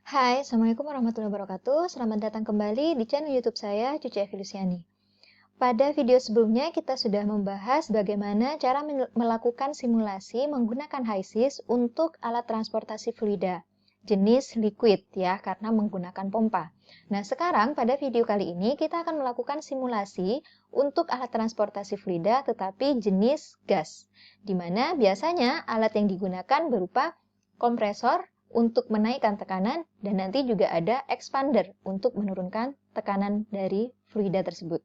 Hai, Assalamualaikum warahmatullahi wabarakatuh. Selamat datang kembali di channel YouTube saya, Cuci Evi Luciani. Pada video sebelumnya, kita sudah membahas bagaimana cara melakukan simulasi menggunakan HISIS untuk alat transportasi fluida, jenis liquid ya, karena menggunakan pompa. Nah, sekarang pada video kali ini, kita akan melakukan simulasi untuk alat transportasi fluida, tetapi jenis gas, di mana biasanya alat yang digunakan berupa kompresor, untuk menaikkan tekanan, dan nanti juga ada expander untuk menurunkan tekanan dari fluida tersebut.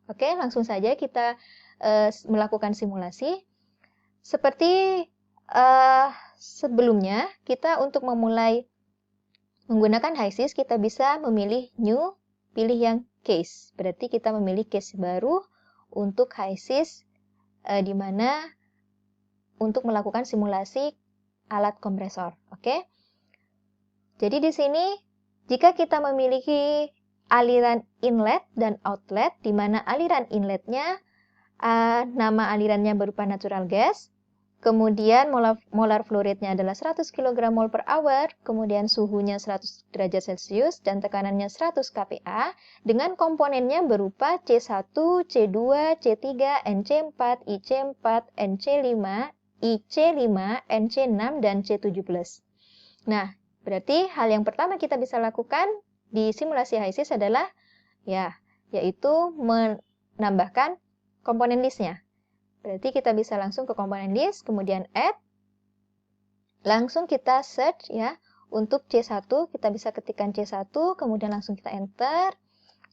Oke, langsung saja kita melakukan simulasi. Seperti sebelumnya, kita untuk memulai menggunakan HISIS, kita bisa memilih New, pilih yang Case. Berarti kita memilih case baru untuk HISIS, di mana untuk melakukan simulasi alat kompresor. Oke. Jadi di sini, jika kita memiliki aliran inlet dan outlet, di mana aliran inletnya, nama alirannya berupa natural gas, kemudian molar flow rate-nya adalah 100 kg per hour, kemudian suhunya 100 derajat Celcius, dan tekanannya 100 kPa, dengan komponennya berupa C1, C2, C3, NC4, IC4, NC5, IC5, NC6, dan C7+. Nah, berarti hal yang pertama kita bisa lakukan di simulasi HISIS adalah yaitu menambahkan komponen list-nya. Berarti kita bisa langsung ke komponen list, kemudian add, langsung kita search ya. Untuk C1 kita bisa ketikkan C1, kemudian langsung kita enter.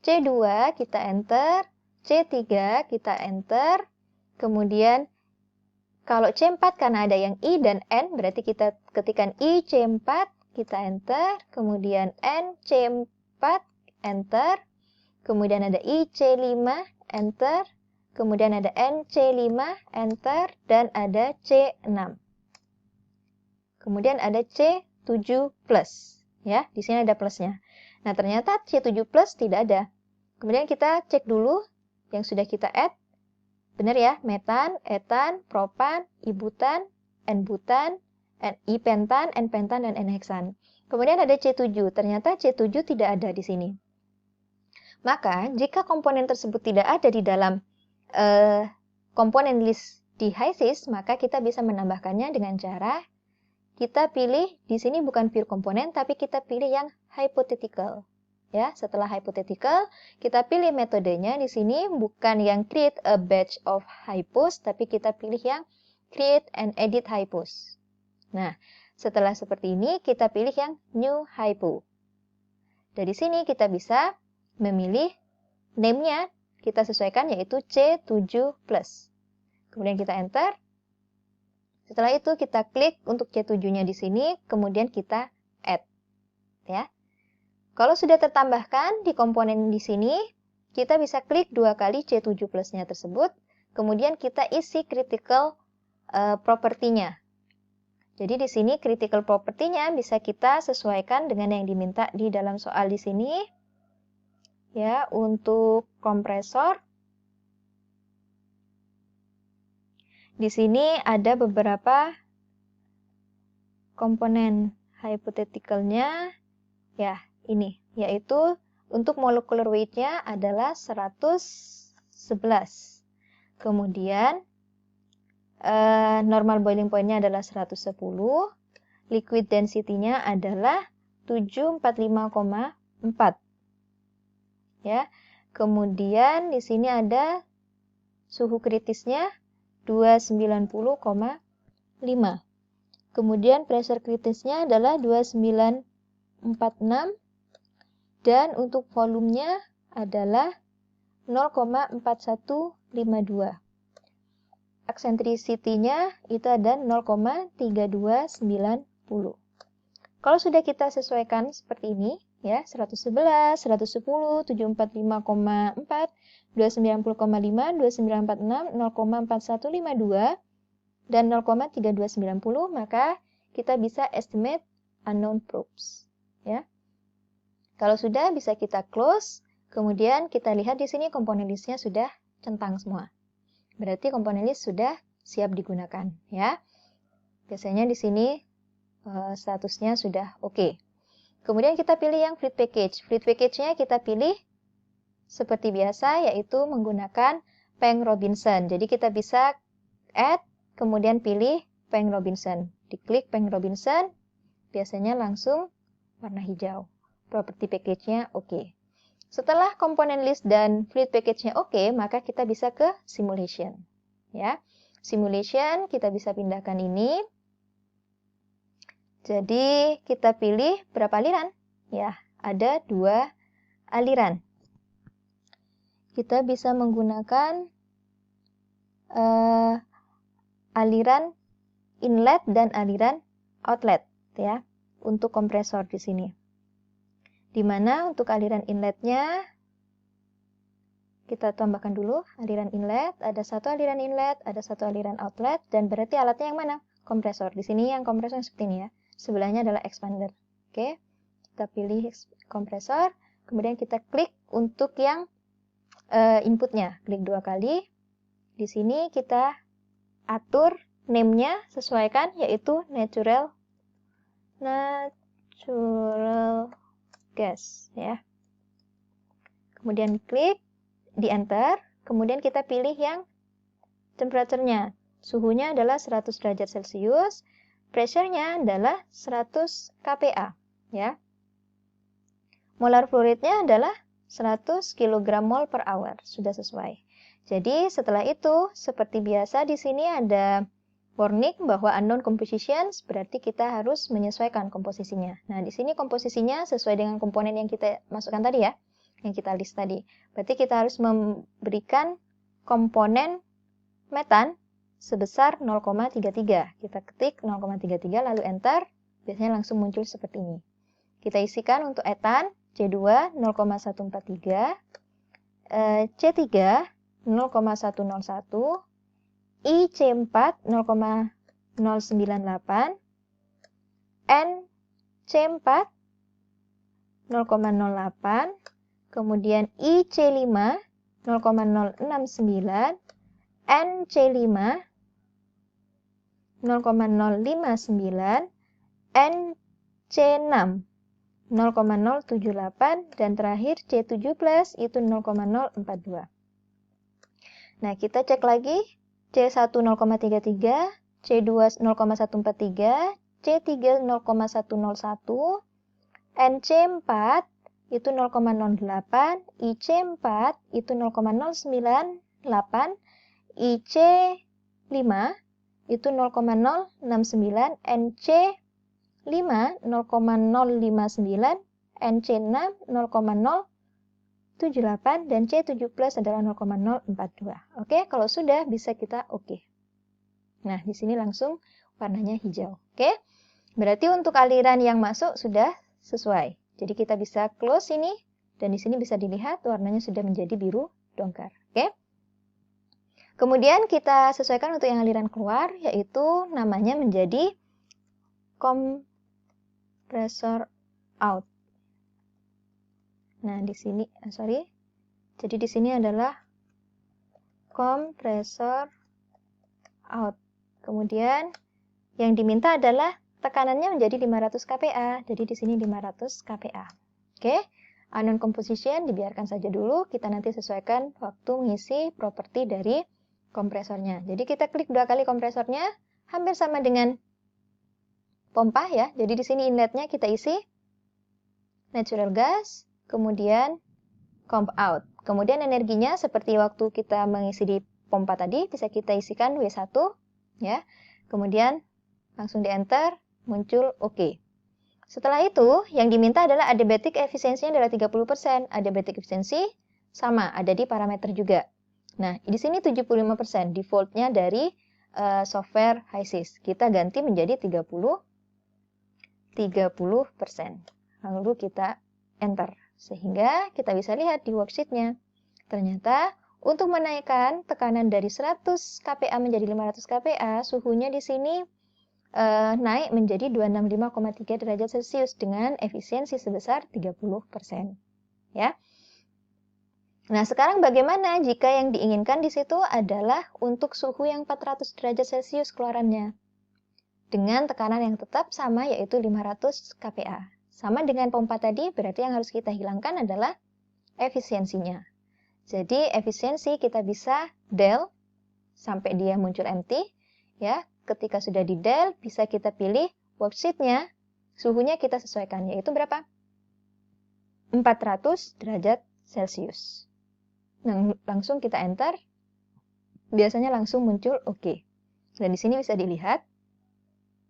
C2 kita enter, C3 kita enter. Kemudian kalau C4 karena ada yang I dan N, berarti kita ketikkan I C4, kita enter, kemudian N C4, enter, kemudian ada I C5, enter, kemudian ada N C5, enter, dan ada C6. Kemudian ada C7+, ya, di sini ada plusnya. Nah, ternyata C7+ tidak ada. Kemudian kita cek dulu yang sudah kita add. Benar ya, metan, etan, propan, ibutan, N-butan, I-pentan, N-pentan, dan N-heksan. Kemudian ada C7. Ternyata C7 tidak ada di sini. Maka, jika komponen tersebut tidak ada di dalam komponen list di HISIS, maka kita bisa menambahkannya dengan cara kita pilih, di sini bukan pure komponen, tapi kita pilih yang hypothetical. Ya, setelah hypothetical, kita pilih metodenya di sini bukan yang create a batch of hypos, tapi kita pilih yang create and edit hypos. Nah, setelah seperti ini, kita pilih yang new hypo. Dari sini kita bisa memilih name-nya, kita sesuaikan yaitu C7+. Kemudian kita enter. Setelah itu kita klik untuk C7-nya di sini, kemudian kita add. Ya. Kalau sudah tertambahkan di komponen di sini, kita bisa klik 2 kali C7+-nya tersebut, kemudian kita isi critical property-nya. Jadi di sini critical property-nya bisa kita sesuaikan dengan yang diminta di dalam soal di sini. Ya, untuk kompresor, di sini ada beberapa komponen hypothetical-nya, ya, ini, yaitu untuk molecular weight-nya adalah 111. Kemudian, normal boiling point-nya adalah 110. Liquid density-nya adalah 745,4. Ya. Kemudian, di sini ada suhu kritisnya 290,5. Kemudian, pressure kritisnya adalah 2946. Dan untuk volumenya adalah 0,4152. Eccentricity-nya itu ada 0,3290. Kalau sudah kita sesuaikan seperti ini, ya, 111, 110, 745,4, 290,5, 2946, 0,4152, dan 0,3290, maka kita bisa estimate unknown probes. Ya. Kalau sudah, bisa kita close. Kemudian kita lihat di sini komponen listnya sudah centang semua. Berarti komponen list sudah siap digunakan. Ya. Biasanya di sini statusnya sudah oke. Kemudian kita pilih yang fluid package. Fluid package-nya kita pilih seperti biasa, yaitu menggunakan Peng Robinson. Jadi kita bisa add, kemudian pilih Peng Robinson. Diklik Peng Robinson, biasanya langsung warna hijau. Property package-nya oke. Setelah komponen list dan fluid package-nya oke, maka kita bisa ke simulation. Ya, simulation kita bisa pindahkan ini. Jadi kita pilih berapa aliran? Ya, ada 2 aliran. Kita bisa menggunakan aliran inlet dan aliran outlet ya untuk kompresor di sini. Di mana untuk aliran inletnya kita tambahkan dulu aliran inlet, ada 1 aliran inlet, ada 1 aliran outlet, dan berarti alatnya yang mana? Kompresor. Di sini yang kompresor seperti ini ya. Sebelahnya adalah expander. Oke, kita pilih kompresor, kemudian kita klik untuk yang inputnya. Klik 2 kali. Di sini kita atur name-nya, sesuaikan, yaitu natural gas. Ya. Kemudian klik, di enter, kemudian kita pilih yang temperature-nya. Suhunya adalah 100 derajat Celcius. Pressure-nya adalah 100 kPa, ya. Molar flow rate-nya adalah 100 kg mol per hour, sudah sesuai. Jadi setelah itu, seperti biasa di sini ada warning bahwa unknown compositions, berarti kita harus menyesuaikan komposisinya. Nah, di sini komposisinya sesuai dengan komponen yang kita masukkan tadi ya, yang kita list tadi. Berarti kita harus memberikan komponen metan sebesar 0,33. Kita ketik 0,33 lalu enter, biasanya langsung muncul seperti ini. Kita isikan untuk etan C2 0,143, C3 0,101, IC4 0,098, NC4 0,08, kemudian IC5 0,069, NC5 0,059, NC6 0,078, dan terakhir C7 plus itu 0,042. Nah, kita cek lagi C1 0,33, C2 0,143, C3 0,101, NC4 itu 0,08, IC4 itu 0,098, IC5 itu 0,069, NC5 0,059, NC6 0,078, dan C7 plus adalah 0,042. Oke, kalau sudah bisa kita oke. Nah, di sini langsung warnanya hijau. Oke, berarti untuk aliran yang masuk sudah sesuai. Jadi kita bisa close ini, dan di sini bisa dilihat warnanya sudah menjadi biru dongker. Oke. Kemudian kita sesuaikan untuk yang aliran keluar, yaitu namanya menjadi compressor out. Nah, di sini, jadi di sini adalah compressor out. Kemudian yang diminta adalah tekanannya menjadi 500 kPa. Jadi di sini 500 kPa. Oke. Unknown composition dibiarkan saja dulu, kita nanti sesuaikan waktu mengisi properti dari kompresornya. Jadi kita klik 2 kali kompresornya, hampir sama dengan pompa ya. Jadi di sini inletnya kita isi natural gas, kemudian comp out. Kemudian energinya seperti waktu kita mengisi di pompa tadi, bisa kita isikan W1 ya. Kemudian langsung di enter, muncul oke. Setelah itu, yang diminta adalah adiabatic efisiensinya adalah 30%. Adiabatic efisiensi sama, ada di parameter juga. Nah, di sini 75%, defaultnya dari software HYSYS. Kita ganti menjadi 30%. Lalu kita enter. Sehingga kita bisa lihat di worksheet-nya. Ternyata, untuk menaikkan tekanan dari 100 kPa menjadi 500 kPa, suhunya di sini naik menjadi 265,3 derajat Celcius dengan efisiensi sebesar 30%. Ya. Nah, sekarang bagaimana jika yang diinginkan di situ adalah untuk suhu yang 400 derajat Celcius keluarannya? Dengan tekanan yang tetap sama yaitu 500 kPa. sama dengan pompa tadi, berarti yang harus kita hilangkan adalah efisiensinya. Jadi efisiensi kita bisa del sampai dia muncul empty. Ya, ketika sudah di del, bisa kita pilih worksheet-nya, suhunya kita sesuaikan, yaitu berapa? 400 derajat Celcius. Nah, langsung kita enter, biasanya langsung muncul OK. Dan di sini bisa dilihat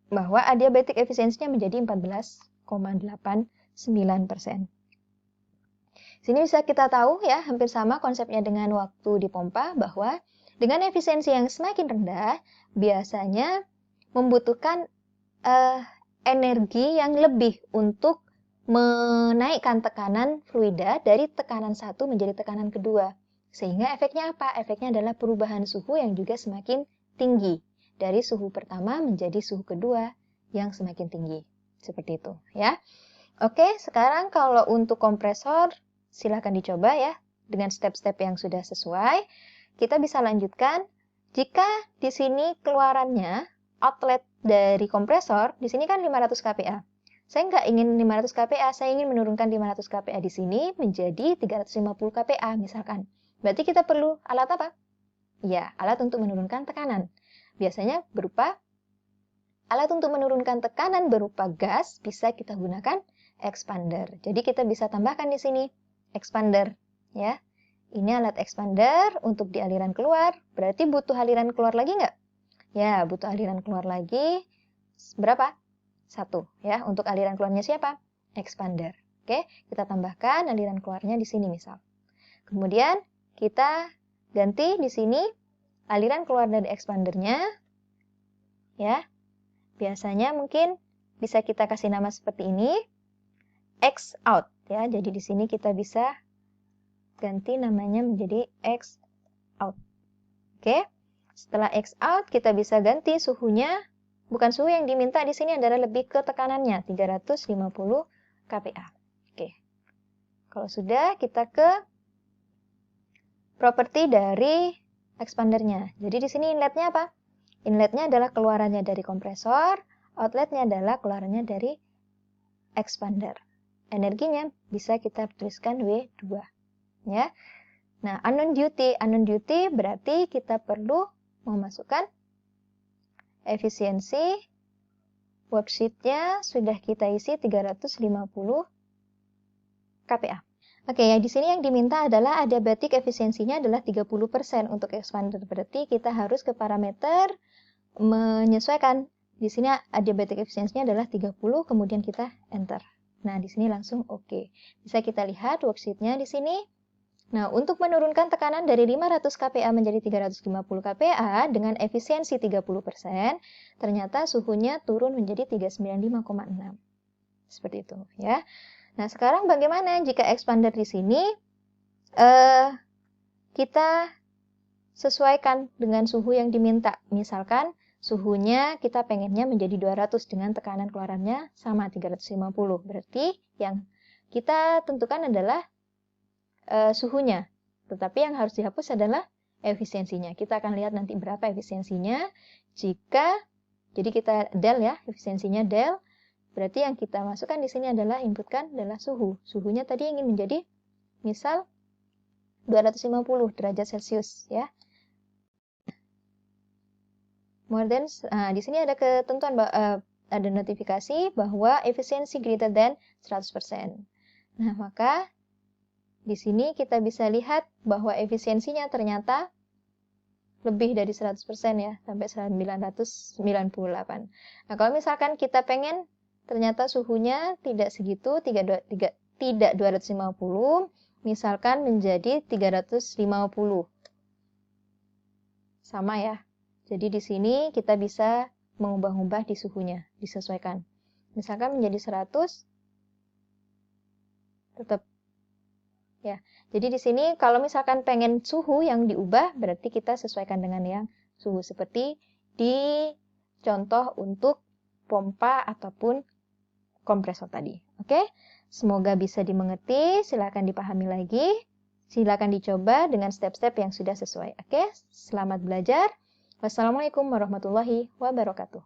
bahwa adiabatik efisiensinya menjadi 14,89%. Sini bisa kita tahu ya, hampir sama konsepnya dengan waktu di pompa, bahwa dengan efisiensi yang semakin rendah, biasanya membutuhkan energi yang lebih untuk menaikkan tekanan fluida dari tekanan 1 menjadi tekanan kedua. Sehingga efeknya apa? Efeknya adalah perubahan suhu yang juga semakin tinggi. Dari suhu pertama menjadi suhu kedua yang semakin tinggi. Seperti itu ya. Oke, sekarang kalau untuk kompresor, silakan dicoba ya, dengan step-step yang sudah sesuai. Kita bisa lanjutkan, jika di sini keluarannya, outlet dari kompresor, di sini kan 500 kPa. Saya nggak ingin 500 kPa, saya ingin menurunkan 500 kPa di sini menjadi 350 kPa misalkan. Berarti kita perlu alat apa? Ya, alat untuk menurunkan tekanan. Biasanya berupa alat untuk menurunkan tekanan berupa gas, bisa kita gunakan expander. Jadi kita bisa tambahkan di sini expander, ya. Ini alat expander untuk di aliran keluar. Berarti butuh aliran keluar lagi nggak? Ya, butuh aliran keluar lagi. Berapa? 1, ya. Untuk aliran keluarnya siapa? Expander. Oke, kita tambahkan aliran keluarnya di sini misal. Kemudian kita ganti di sini aliran keluar dari expandernya, ya. Biasanya mungkin bisa kita kasih nama seperti ini, X out, ya. Jadi di sini kita bisa ganti namanya menjadi X out. Oke. Setelah X out, kita bisa ganti suhunya. Bukan suhu yang diminta di sini adalah lebih ke tekanannya, 350 kPa. Oke. Kalau sudah, kita ke properti dari expandernya. Jadi di sini inletnya apa? Inletnya adalah keluarannya dari kompresor, outletnya adalah keluarannya dari expander. Energinya bisa kita tuliskan W2. Ya. Nah, unknown duty berarti kita perlu memasukkan efisiensi. Worksheet-nya sudah kita isi 350 kPa. Oke, ya di sini yang diminta adalah adiabatik efisiensinya adalah 30% untuk expander. Berarti kita harus ke parameter menyesuaikan. Di sini adiabatik efisiensinya adalah 30, kemudian kita enter. Nah, di sini langsung oke. Bisa kita lihat worksheet-nya di sini. Nah, untuk menurunkan tekanan dari 500 kPa menjadi 350 kPa dengan efisiensi 30%, ternyata suhunya turun menjadi 395,6. Seperti itu, ya. Nah, sekarang bagaimana jika expander di sini kita sesuaikan dengan suhu yang diminta. Misalkan suhunya kita pengennya menjadi 200 dengan tekanan keluarannya sama 350. Berarti yang kita tentukan adalah suhunya, tetapi yang harus dihapus adalah efisiensinya. Kita akan lihat nanti berapa efisiensinya. Jadi kita del ya, efisiensinya del. Berarti yang kita masukkan di sini adalah inputkan adalah suhu. Suhunya tadi ingin menjadi misal 250 derajat Celcius ya. Di sini ada ketentuan ada notifikasi bahwa efisiensi greater than 100%. Nah, maka di sini kita bisa lihat bahwa efisiensinya ternyata lebih dari 100% ya, sampai 998. Nah, kalau misalkan kita pengen ternyata suhunya tidak segitu, tidak 250, misalkan menjadi 350. Sama ya. Jadi di sini kita bisa mengubah-ubah di suhunya, disesuaikan. Misalkan menjadi 100, tetap ya. Jadi di sini kalau misalkan pengen suhu yang diubah, berarti kita sesuaikan dengan yang suhu seperti di contoh untuk pompa ataupun kompresor tadi. Oke? Semoga bisa dimengerti, silakan dipahami lagi. Silakan dicoba dengan step-step yang sudah sesuai. Oke? Selamat belajar. Wassalamualaikum warahmatullahi wabarakatuh.